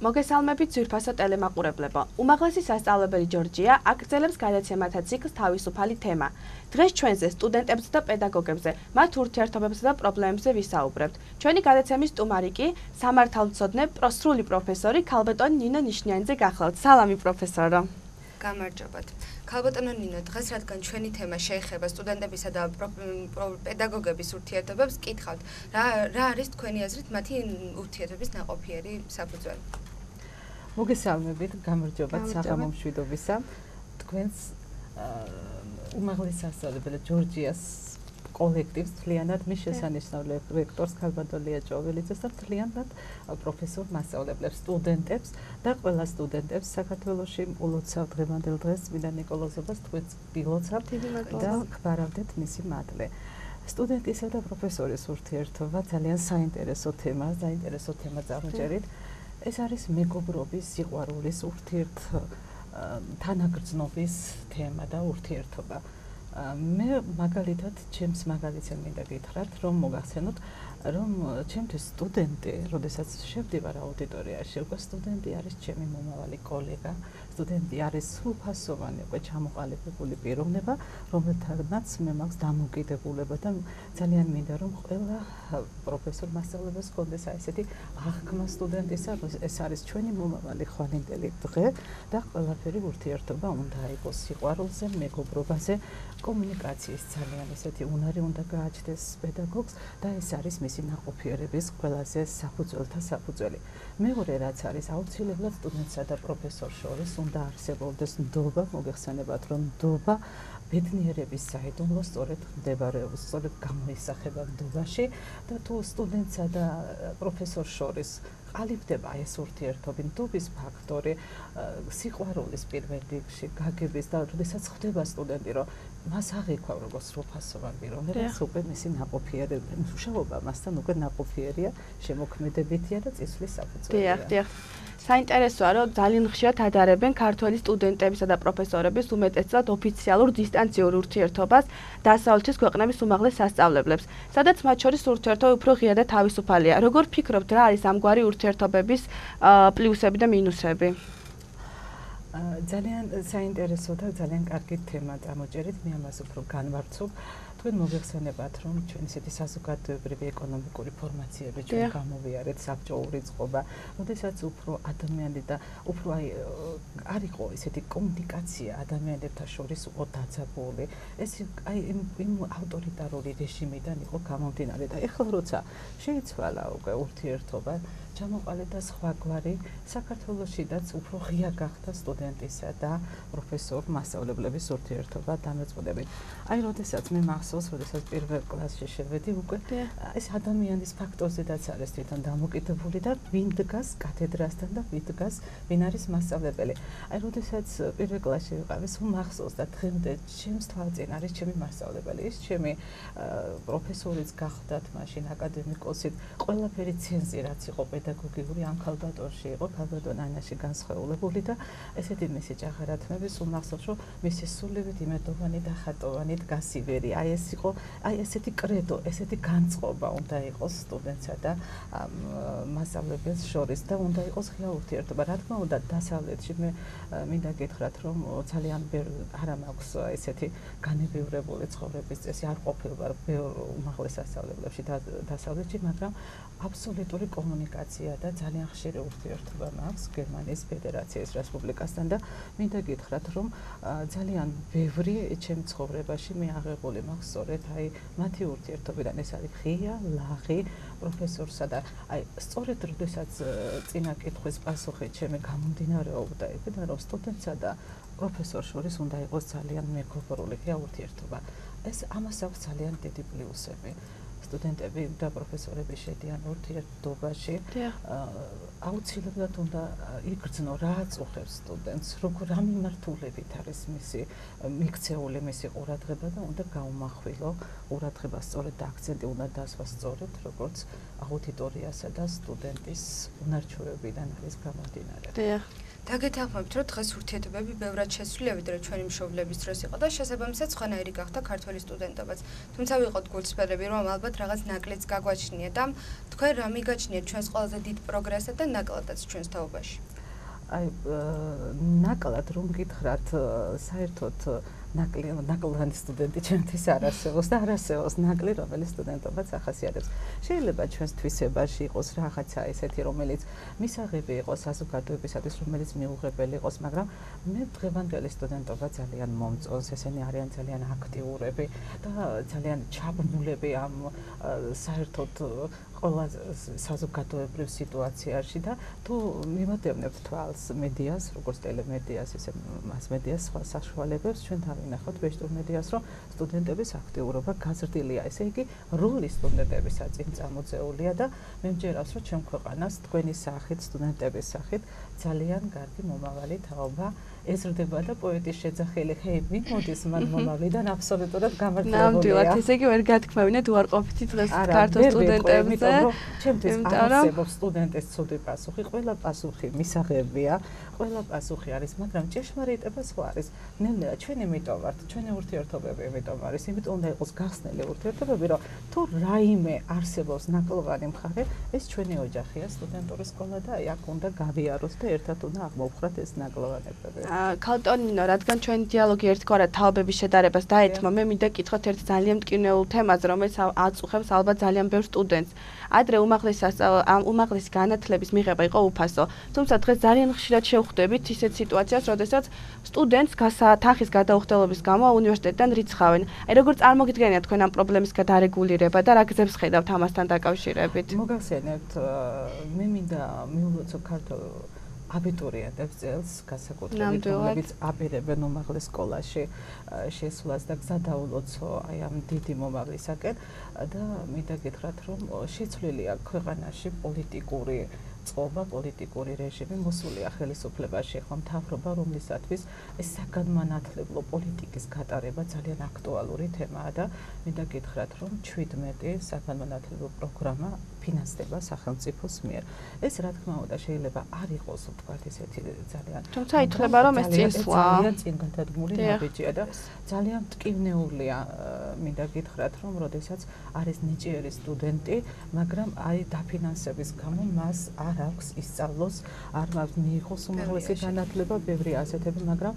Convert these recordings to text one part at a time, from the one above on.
მოგესალმებით ძვირფასო ტელემაყურებლებო. უმაღლესი სასწავლებელი ჯორჯია აგრძელებს გადაცემათა ციკლს თავისუფალი თემა. დღეს ჩვენზე სტუდენტებზე და პედაგოგებზე მათ ურთიერთობებსა და პრობლემებზე ვისაუბრებთ. ჩვენი გადაცემის სტუმარი კი სამართალმცოდნე სრული პროფესორი ქალბატონი ნინო ნიშნიანიძე გახლავთ. სალამი პროფესორო. გამარჯობათ. ქალბატონო ნინო, დღეს რადგან ჩვენი თემა შეეხება სტუდენტებისა და პედაგოგების ურთიერთობებს, გკითხავთ, რა არის თქვენი აზრით მათი ურთიერთობის ნაყოფიერი საფუძველი? მოგესალმებით, გამარჯობათ საღამომშვიდობისა. თქვენს უმაღლეს სასწავლებელი ჯორჯიას კოლექტივს თლიანად მის შესანიშნავ რექტორს ქალბატონ ლია ჭოველიძეს და თლიანად პროფესორ მასწავლებლებს, სტუდენტებს და ყველა სტუდენტებს საქართველოში ულოცავ დღევანდელ დღეს წმინდა ნიკოლოზობას თქვენს გილოცავთ და გვარავდეთ მისი მადლი. სტუდენტისა და პროფესორის ურთიერთობა ძალიან საინტერესო თემაა, წამოჭერით. ეს არის მეგობრობის, სიყვარულის, თანაგრძნობის თემა და ურთიერთობა. მე მაგალითად ჩემს მაგალითზე მინდა გითხრათ, რომ მოგახსენოთ, რომ ჩემთვის სტუდენტი, როდესაც შევდივარ აუდიტორიაში, უკვე სტუდენტი არის ჩემი მომავალი კოლეგა, სტუდენტი არის სრულფასოვანი, უკვე ჩამოყალიბებული პიროვნება, რომელთანაც მე მაქვს დამოკიდებულება და ძალიან მინდა, რომ ყველა პროფესორ მასწავლებელს ჰქონდეს ესეთი აღქმა სტუდენტისა, ეს არის ჩვენი მომავალი ხვალინდელი დღე და ყველაფერი ურთიერთობა უნდა იყოს სიყვარულზე, მეგობრობაზე, კომუნიკაციის ძალიან ესეთი უნარი უნდა გააჩნდეს პედაგოგს და ეს არის მისი ნაყოფიერების ყველაზე საფუძველი. მეორე რაც არის აუცილებლად სტუდენტსა და პროფესორს შორის უნდა არსებობდეს ნდობა, მოგეხსენებათ რომ ნდობა ბედნიერების საიდუმლო სწორედ მდებარეობს, სწორედ გამოისახება ნდობაში და თუ სტუდენტსა და პროფესორს შორის ყალიბდება ეს ურთიერთობი, ნდობის ფაქტორი, სიყვარულის პირველ რიგში, გაგების და როდესაც ხდება სტუდენტი, რომ მას აღიქვა როგორც სრულფასოვან პიროვნებას, უკვე მისი ნაყოფიერება, მუშაობა მასთან უკვე ნაყოფიერია, შემოქმედებითია და წისვლის საფუძველია. დიახ. საინტერესოა, რომ ძალიან ხშირად ადარებენ ქართველი სტუდენტებისა და პროფესორების უმეტესად ოფიციალურ დისტანციურ ურთიერთობას დასავლეთის ქვეყნების უმაღლეს სასწავლებლებს, სადაც მათ შორის ურთიერთობა უფრო ღია და თავისუფალია. როგორ ფიქრობთ, რა არის ამგვარი ურთიერთობების პლუსები და მინუსები? ძალიან საინტერესო და ძალიან კარგი თემა წამოჭერით, მე ამას უფრო განვარცობ. თქვენ მოგეხსენებათ, რომ ჩვენ ისეთი საზოგადოებრივი ეკონომიკური ფორმაციები ჩვენ გამოვიარეთ, საბჭოური წყობა, როდესაც უფრო ადამიანი და უფრო არ იყო ესეთი კომუნიკაცია ადამიანებთან შორის უფრო დაძაბული. ეს იმ ავტორიტარული რეჟიმიდან იყო გამომდინარე და ეხლა როცა შეიცვალა უკვე ურთიერთობა, ჩამოყალიბდა სხვაგვარი, საქართველოშიდაც უფრო ღია გახდა სტუდენტისა და პროფესორ მასწავლებლების ურთიერთობა დამოწმდებით. აი, როდესაც მე მახსოვს, როდესაც პირველ კლასში შევედი, უკვე ეს ადამიანის ფაქტორზედაც არის თვითონ დამოკიდებული და ვინ დგას კათედრასთან და ვინ არის მასწავლებელი. აი, როდესაც პირველ კლასში ვიყავი, სულ მახსოვს და დღემდე ჩემს თვალწინ არის ჩემი მასწავლებელი, ის ჩემი პროფესორიც გახდათ მაშინ აკადემიკოსით, ყველაფერი ცენზი რაც იყო პედაგოგიური ამ ქალბატონში იყო, ქალბატონ ანაში განსხვავებული და ესეთი მისი ჭაღარათმები, სულ მახსოვს, რომ მისი სულივით იმედოვანი და ხატოვანი დგას ივერი. აი ესეთი კრედო, ესეთი განწყობა უნდა იყოს სტუდენტსა და მასწავლებელს შორის და უნდა იყოს ღია ურთიერთობა. რა თქმა უნდა, დასავლეთში მე მინდა გითხრათ, რომ ძალიან არ მაქვს ესეთი განებივრებული ცხოვრების წესი, არ ყოფილვარ ბევრ უმაღლეს სასწავლებლებში დასავლეთში, მაგრამ აბსოლუტური კომუნიკაცია და ძალიან ხშირი ურთიერთობა მაქვს გერმანიის ფედერაციის რესპუბლიკასთან და მინდა გითხრათ, რომ ძალიან ბევრი ჩემ ცხოვრებაში მე აღებული მაქვს სწორედ აი მათი ურთიერთობიდან. ეს არის ღია, ლაღი პროფესორსა და აი სწორედ როდესაც წინა კითხვის პასუხი ჩემი გამომდინარეობდა იქიდან, რომ სტუდენტსა და პროფესორს შორის უნდა იყოს ძალიან მეგობრული ღია ურთიერთობა. ეს ამას აქვს ძალიან დიდი პლუსები. სტუდენტები და პროფესორები შედიან ურთიერთობაში, აუცილებლად უნდა იგრძნო რა აწუხებს სტუდენტს, რა მიმართულებით არის მისი მიქცეული მისი ყურადღება და უნდა გაუმახვილო ყურადღება სწორედ და აქცენტი უნდა დასვა სწორედ, როგორც აუდიტორიასა და სტუდენტის უნარჩვევებიდან არის გამომდინარე. დაგეთანხმებით, რომ დღეს ურთიერთობები ბევრად შესწრულია, ვიდრე ჩვენი მშობლების დროს იყო და შესაბამისად სხვანაირი გახდა ქართველი სტუდენტობაც. თუმცა ვიყოთ გულწრფელები, რომ ალბათ რაღაც ნაკლიც გაგვაჩნია და თქვენ რა მიგაჩნიათ ჩვენს ყველაზე დიდ პროგრესად და ნაკლადაც ჩვენს თაობაში? აი ნაკლად რომ გითხრათ, საერთოდ ნაკლანი სტუდენტი ჩემთვის არ არსებობს და არ არსებობს ნაკლი, რომელიც სტუდენტობაც ახასიათებს. შეიძლება ჩვენს თვისებაში იყოს რაღაცა ესეთი, რომელიც მისაღები იყოს საზოგადოებისათვის, რომელიც მიუღებელი იყოს, მაგრამ მე დღევანდელი სტუდენტობა ძალიან მომწონს, ესენი არიან ძალიან აქტიურები და ძალიან ჩაბმულები ამ საერთოდ ყველა საზოგადოებრივ სიტუაციაში და თუ მივადევნებთ თვალს მედიას, როგორც ტელემედიას, ისე მასმედიას, სხვა საშუალებებს, ჩვენ დავინახოთ ვეშტურ მედიას, რომ სტუდენტების აქტიურობა გაზრდილია. ესე იგი, როლი სტუდენტებისაც წინ წამოწეულია და მე მჯერავს, რომ ჩვენ ქვეყანას თქვენი სახით, სტუდენტების სახით ძალიან კარგი მომავალი თაობა ეზრდება და პოეტის შეძახილი ხეები მოდის მან მომავლიდან აბსოლუტურად გამართლებულია. ნამდვილად, ესე იგი ვერ გათქმევინეთ უარყოფითი დღეს ქართულ სტუდენტებზე. ჩემთვის არ არსებობს სტუდენტის ცუდი პასუხი, ყველა პასუხი მისაღებია, ყველა პასუხი არის, მაგრამ ჭეშმარიტება სხვა არის. ნელ-ნელა ჩვენ იმიტომ ვართ, ჩვენი ურთიერთობები იმიტომ არის, იმიტომ უნდა იყოს გახსნილი ურთიერთობები, რომ თუ რაიმე არსებობს ნაკლოვანი მხარე, ეს ჩვენი ოჯახია, სტუდენტური სკოლა და აი აქ უნდა გავიაროთ და ერთად უნდა აღმოვხრათ ეს ნაკლოვანებები. ქალტონინო, რადგან ჩვენი დიალოგი ერთგვარად თაობების შედარებას დაეთმო, მე მინდა გითხოთ ერთ ძალიან მტკივნეულ თემაზე, რომელიც აწუხებს ალბათ ძალიან ბევრ სტუდენტს. ადრე უმაღლესი განათლების მიღება იყო უფასო, თუმცა დღეს ძალიან ხშირად შევხვდებით ისეთ სიტუაციას, როდესაც სტუდენტს თანხის გადაუხდელობის გამო უნივერსიტეტიდან რიცხავენ. აი როგორ წარმოგიდგენიათ თქვენ ამ პრობლემის გადარეგულირება და რა გზებს ხედავთ ამასთან დაკავშირებით? მოგახსენებთ, მე მინდა მიულოცო ქართულ აბიტურიენტებს წელს განსაკუთრებით, რომლებიც აპირებენ უმაღლეს სკოლაში შესვლას და გზა დაულოცო აი ამ დიდი მომავლისაკენ და მინდა გითხრათ, რომ შეცვლილია ქვეყანაში პოლიტიკური წყობა, პოლიტიკური რეჟიმი, მოსულია ხელისუფლებაში ახლა მთავრობა, რომლისათვის ეს საგანმანათლებლო პოლიტიკის გატარება ძალიან აქტუალური თემაა და მინდა გითხრათ, რომ 17 საგანმანათლებლო პროგრამა ფინანსდება სახელმწიფოს მიერ. ეს რა თქმა უნდა შეიძლება არ იყოს ვთქვათ ესეთი ძალიან თუმცა ითვლება რომ ეს წინსვლა ძალიან წინ გადადგმული ნაბიჯია და ძალიან მტკივნეულია მინდა გითხრათ რომ როდესაც არის ნიჭიერი სტუდენტი მაგრამ აი დაფინანსების გამო მას არ აქვს ისწავლოს არ აქვს მიიღოს უმაღლესი განათლება ბევრი ასეთები მაგრამ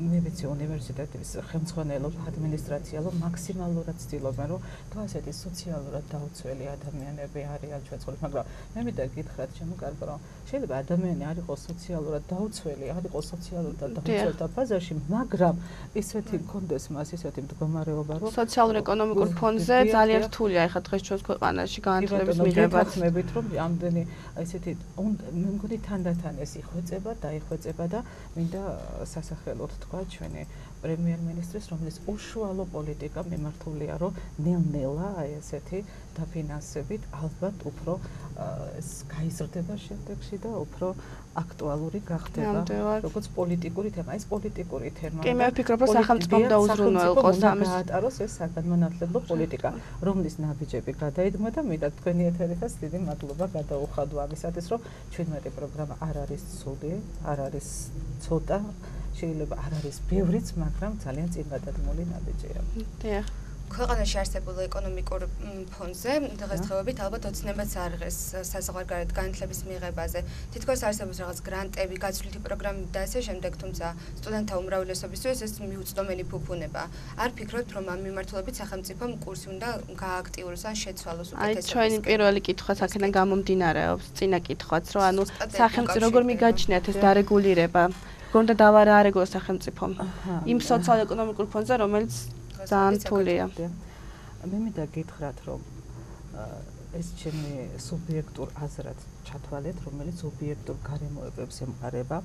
მე ვიცი უნივერსიტეტის ხელმძღვანელობა ადმინისტრაცია რომ მაქსიმალურად ცდილობენ რომ თუ ასეთი სოციალურად დაუცველი ადამიანები არიან ჩვენ ცხოვრობ, მაგრამ მე მინდა გითხრათ ჩემო კარგო, რომ შეიძლება ადამიანი არ იყოს სოციალურად დაუცველი, არ იყოს სოციალურად დაუცველთა ფაზაში, მაგრამ ისეთი კონდეს მას ისეთი მდგომარეობა, რომ სოციალურ-ეკონომიკურ ფონზე ძალიან რთულია ეხლა დღეს ჩვენს ქვეყანაში განათლების მიღება. მებით რომ ამდენი ესეთი მე მგონი თანდათან ეს იხვეწება, დაიხვეწება და მინდა სასახელოდ თქვა ჩვენი პრემიერ-მინისტრის, რომელიც უშუალო პოლიტიკა მიმართულია, რომ ნელ-ნელა აი ესეთი დაფინანსებით ალბათ უფრო გაიზრდება შემდეგში და უფრო აქტუალური გახდება, როგორც პოლიტიკური თემა. ეს პოლიტიკური თემა. კი, მე ვფიქრობ, რომ სახელმწიფომ დაუზრუნველყოს ამის გაატაროს ეს საგანმანათლებლო პოლიტიკა, რომლის ნაბიჯები გადაიდგმა და მინდა თქვენი ეთერითაც დიდი მადლობა გადაუხადო ამისათვის, რომ 17 პროგრამა არ არის ცუდი, არ არის ცოტა შეიძლება არ არის ბევრიც, მაგრამ ძალიან წინ გადადგმული ნაბიჯია. დიახ. ქვეყანაში არსებულ ეკონომიკურ ფონზე დღესდღეობით ალბათ ოცნებაც არღეს საზღვარგარეთ განათლების მიღებაზე. თითქოს არსებობს რაღაც გრანტები, გაცვლითი პროგრამები და ასე შემდეგ, თუმცა სტუდენტთა უმრავლესობისთვის ეს მიუწვდომელი ფუფუნება. არ ფიქრობთ, რომ ამ მიმართულებით სახელმწიფომ კურსი უნდა გააქტიუროს ან შეცვალოს უკეთესად? აი, ჩვენი პირველი კითხვაც აქედან გამომდინარეობს, წინა კითხვაც, რომ ანუ სახელმწიფო როგორ მიგაჩნიათ ეს დარეგულირება? როგორ უნდა დავარეგულოს სახელმწიფომ იმ სოციალ-ეკონომიკურ ფონზე, რომელიც ძალიან რთულია. მე მინდა გითხრათ, რომ ეს ჩემი სუბიექტურ აზრად ჩათვალეთ, რომელიც ობიექტურ გარემოებებს ემყარება.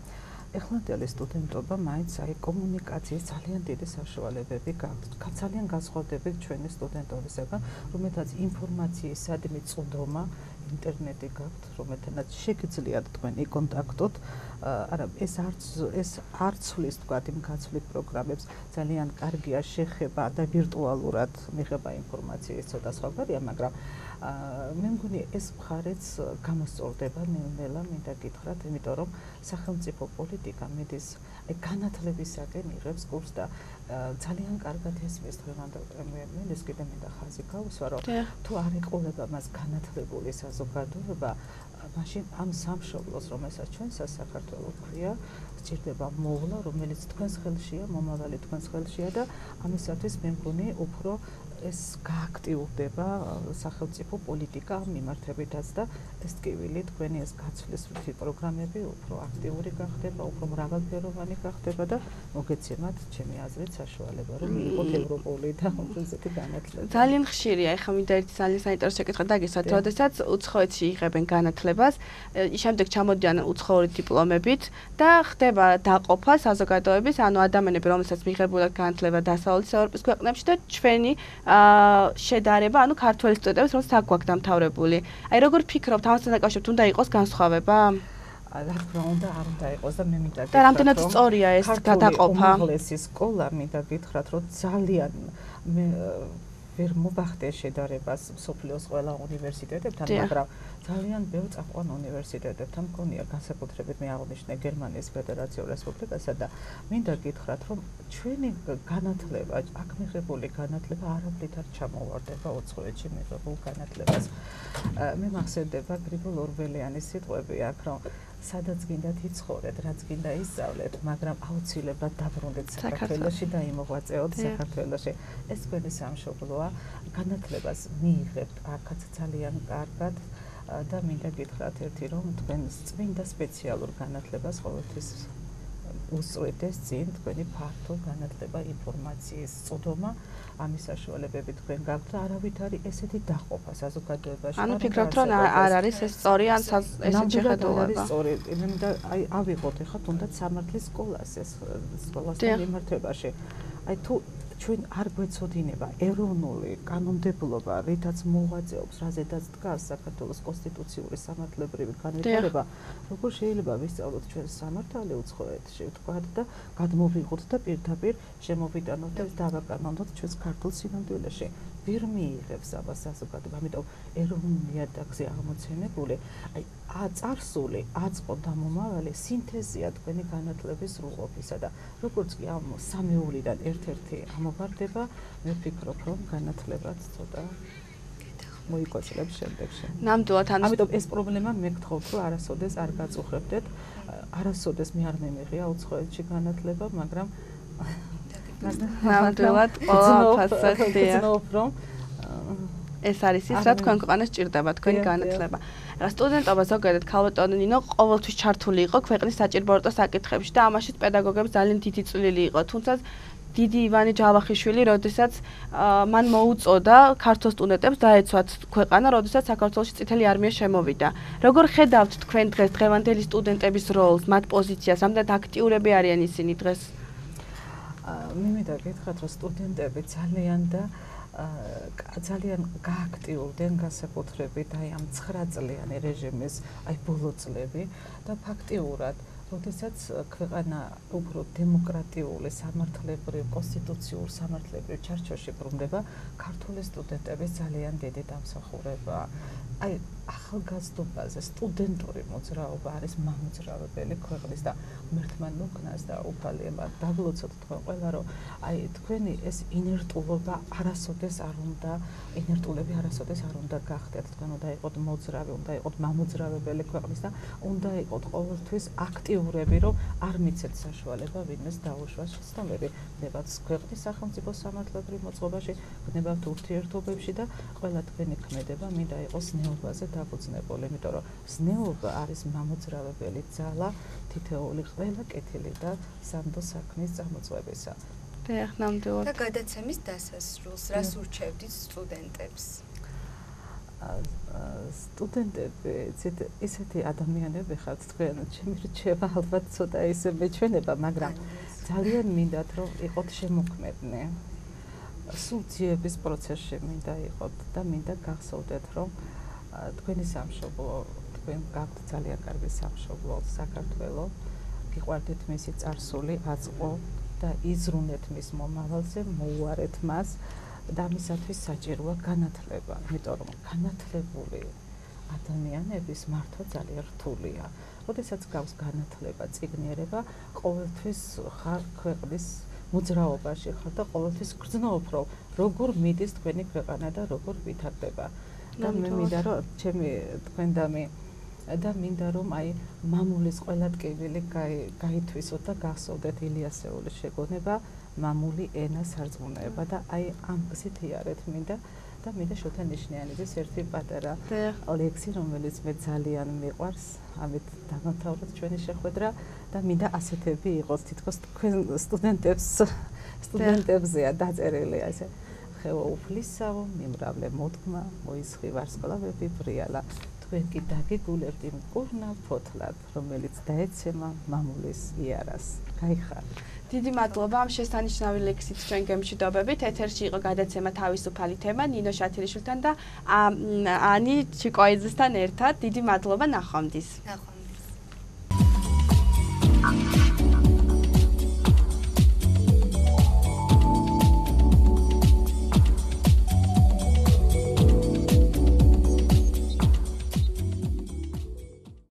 ეხლანდელი სტუდენტობა მაინც აი კომუნიკაციის ძალიან დიდი საშუალებები გაქვს. ძალიან განსხვავდება ჩვენი სტუდენტობისგან, რომელთაც ინფორმაციისადმი წვდომა ინტერნეტი გაქვთ, რომელთანაც შეგიძლიათ თქვენი კონტაქტოთ. არა, ეს არ ცვლის თქვათ იმ გაცვლით პროგრამებს, ძალიან კარგია შეხება და ვირტუალურად მიღება ინფორმაციის ცოტა სხვადასხვაგვარია, მაგრამ მე მგონი ეს მხარეც გამოსწორდება ნელ-ნელა, მინდა გითხრათ, იმიტომ რომ სახელმწიფო პოლიტიკა მიდის განათლებისაკენ იღებს კურსს და ძალიან კარგად ესმის დღევანდელ პრემიერ-მინისტრს კიდე მინდა ხაზი გაუსვა, რომ თუ არ ეყოლება მას განათლებული საზოგადოება, მაშინ ამ სამშობლოს, რომელსაც ჩვენ საქართველოს ქვია, სჭირდება მოვლა, რომელიც თქვენს ხელშია, მომავალი თქვენს ხელშია და ამისათვის მე მგონი უფრო ეს გააქტიურდება სახელმწიფო პოლიტიკა მიმართებითაც და ეს ტკივილი თქვენი ეს გაცვლის პროგრამები უფრო აქტიური გახდება, უფრო მრავალფეროვანი გახდება და მოგეცემათ ჩემი აზრით საშუალება რომ მიიღოთ ევროპული და ესეთი განათლება. ძალიან ხშირია, ეხლა მინდა ერთი ძალიან საინტერესო შეკითხვა დაგისვათ, როდესაც უცხოეთში იღებენ განათლებას, შემდეგ ჩამოდიან უცხოური დიპლომებით და ხდება დაყოფა საზოგადოების, ანუ ადამიანები, რომელსაც მიღებულად განათლება დასავლეთის ევროპის ქვეყნებში და ჩვენი შედარება, ანუ ქართველი სტუდენტებს, რომელსაც აქ გვაქვს დამთავრებული. აი როგორ ფიქრობთ, ამასთან დაკავშირებით უნდა იყოს განსხვავება? რა თქმა უნდა, არ უნდა იყოს და მე მინდა და რამდენად სწორია ეს გადაყოფა? უმაღლესი სკოლა მინდა გითხრათ, რომ ძალიან მე ვერ მოვახდე შედარებას მსოფლიოს ყველა უნივერსიტეტებთან, მაგრამ ძალიან ბევრ წამყვან უნივერსიტეტებთან მგონია განსაკუთრებით მე აღნიშნე გერმანიის ფედერაციულ რესპუბლიკასა და მინდა გითხრათ, რომ ჩვენი განათლება, აქ მიღებული განათლება არაფრით არ ჩამოვარდება უცხოეთში მიღებულ განათლებას. მე მახსენდება გრიგოლ ორბელიანის სიტყვები აქ, რომ სადაც გინდათ იცხოვრეთ, რაც გინდა ისწავლეთ, მაგრამ აუცილებლად დაბრუნდეთ საქართველოში და იმოღვაწეოთ საქართველოში. ეს თქვენი სამშობლოა, განათლებას მიიღებთ აქაც ძალიან კარგად და მინდა გითხრათ ერთი რომ თქვენ წმინდა სპეციალურ განათლებას ყოველთვის უსწრებდეს წინ თქვენი ფართო განათლება, ინფორმაციის წოდომა, ამის საშუალებები თქვენ გაქვთ და არავით არის ესეთი დაყოფა საზოგადოებაში. ანუ ფიქრობთ რომ არ არის ეს სწორი ან ესეთი შეხედულება? სწორი, მინდა აი ავიღოთ ეხლა თუნდაც სამართლის სკოლას ეს სკოლასთან მიმართებაში. აი თუ ჩვენ არ გვეცოდინება ეროვნული კანონმდებლობა, რითაც მოღვაწეობს, რაზედაც დგას საქართველოს კონსტიტუციური სამართლებრივი განვითარება, როგორ შეიძლება ვისწავლოთ ჩვენ სამართალი უცხოეთში, ვთქვათ და გადმოვიღოთ და პირდაპირ შემოვიტანოთ და დავაკანონოთ ჩვენს ქართულ სინამდვილეში. ვერ მიიღებს ამას საზოგადოება, ამიტომ ეროვნული ნიადაგზე აღმოცენებული, აი აწარსული, აწყო და მომავალი სინთეზია თქვენი განათლების სრულყოფისა და როგორც კი ამ სამეულიდან ერთ-ერთი ამოვარდება, მე ვფიქრობ, რომ განათლებაც ცოტა მოიკვეთილებს შემდეგში. ნამდვილად, ამიტომ ეს პრობლემა მე გთხოვთ, რომ არასოდეს არ გაწუხებდეთ, არასოდეს მე არ მემიღია უცხოეთში განათლება, მაგრამ ნამდვილად ყველაფერზე ხდია. ეს არის ის, რა თქვენ ქვეყანას ჭირდება, თქვენი განათლება. რა სტუდენტობა ზოგადად ქალბატონი ნინო ყოველთვის ჩართული იყო ქვეყნის საჭიროებო საკითხებში და ამაშიც პედაგოგებს ძალიან დიდი წვლილი იყო. თუმცა დიდი ივანე ჯავახიშვილი, როდესაც მან მოუწოდა ქართულ სტუდენტებს დაეცვათ ქვეყანა, როდესაც საქართველოში წითელი არმია შემოვიდა. როგორ ხედავთ თქვენ დღეს დღევანდელი სტუდენტების როლს, მათ პოზიციას, რამდენად აქტიურები არიან ისინი დღეს? მე მინდა გითხრათ, რომ სტუდენტები ძალიან გააქტიურდნენ განსაკუთრებით აი ამ 9 წლიანი რეჟიმის აი ბოლო წლები და ფაქტიურად როდესაც ქვეყანა უფრო დემოკრატიული, სამართლებრივ, კონსტიტუციურ სამართლებრივ ჩარჩოში ბრუნდება, ქართული სტუდენტების ძალიან დიდი დამსახურება. აი ახალგაზრდობაზე სტუდენტური მოძრაობა არის მამოძრავებელი ქვეყნის და მერთმან უკნას და უფალება დაგლოცოთ თქვენ ყველა რომ აი თქვენი ეს ინერტულობა არასოდეს არ უნდა ინერტულები არასოდეს არ უნდა გახდეთ თქვენ უნდა იყოთ მოძრავი უნდა იყოთ მამოძრავებელი ქვეყნის და უნდა იყოთ ყოველთვის აქტიურები რომ არ მიცეთ საშუალება ვინმეს დაუშვას შეცდომები ვნებათ ქვეყნის სახელმწიფო სამართლებრივ მოწყობაში ვნებათ ურთიერთობებში და ყველა თქვენი ქმედება მინდა იყოს ზნეობაზე დაფუძნებული, იმიტომ რომ ზნეობა არის მამოძრავებელი ძალა თითოეული ყველა კეთილი და სანდო საქმის წარმოწმებისა. ნამდვილად. და გადაცემის დასასრულს რას ურჩევდით სტუდენტებს? სტუდენტები ისეთი ადამიანები ხართ თქვენ, ჩემი რჩევა ალბათ ცოტა ისე მეჩვენება, მაგრამ ძალიან მინდათ რომ იყოთ შემოქმედნი. სულ ძიების პროცესში მინდა იყოთ და მინდა გახსოვდეთ რომ თქვენი სამშობლო, თქვენ გაქვთ ძალიან კარგი სამშობლო, საქართველო, გიყვარდეთ მისი წარსული, აწყო და იზრუნეთ მის მომავალზე, მოუარეთ მას და მისათვის საჭიროა განათლება, იმიტომ რომ განათლებული ადამიანების მართვა ძალიან რთულია. როდესაც გავს განათლება, წიგნიერება, ყოველთვის ხარ ქვეყნის მოძრაობაში ხარ და ყოველთვის გრძნობ, რომ როგორ მიდის თქვენი ქვეყანა და როგორ ვითარდება. და მე მინდა რომ ჩემი თქვენ და მე და მინდა რომ აი მამულის ყველა ტკივილი გაითვისოთ და გახსოვდეთ ილიასეულის შეგონება მამული ენა სარწმუნოება და აი ამ გზით იარეთ მინდა და მინდა შოთა ნიშნიანიძის ერთი პატარა ლექსი რომელიც მე ძალიან მიყვარს ამით დამთავრდა ჩვენი შეხვედრა და მინდა ასეთები იყოს თითქოს თქვენ სტუდენტებზეა დაწერილი ასე ხევა უფლისაო მიმრავლე მოდგმა მოისხი ვარსკვლავები ბრიალა თქვენ კი დაგეგულებთ იმ კურნა ფოთლად რომელიც დაეცემა მამულის იარას გაიხარეთ დიდი მადლობა ამ შესანიშნავი ლექსით ჩვენ გემშვიდობებით. ეთერში იყო გადაცემა თავისუფალი თემა ნინო შათილიშვილთან და ანი ჩიკოიძესთან ერთად. დიდი მადლობა ნახვამდის. ნახვამდის.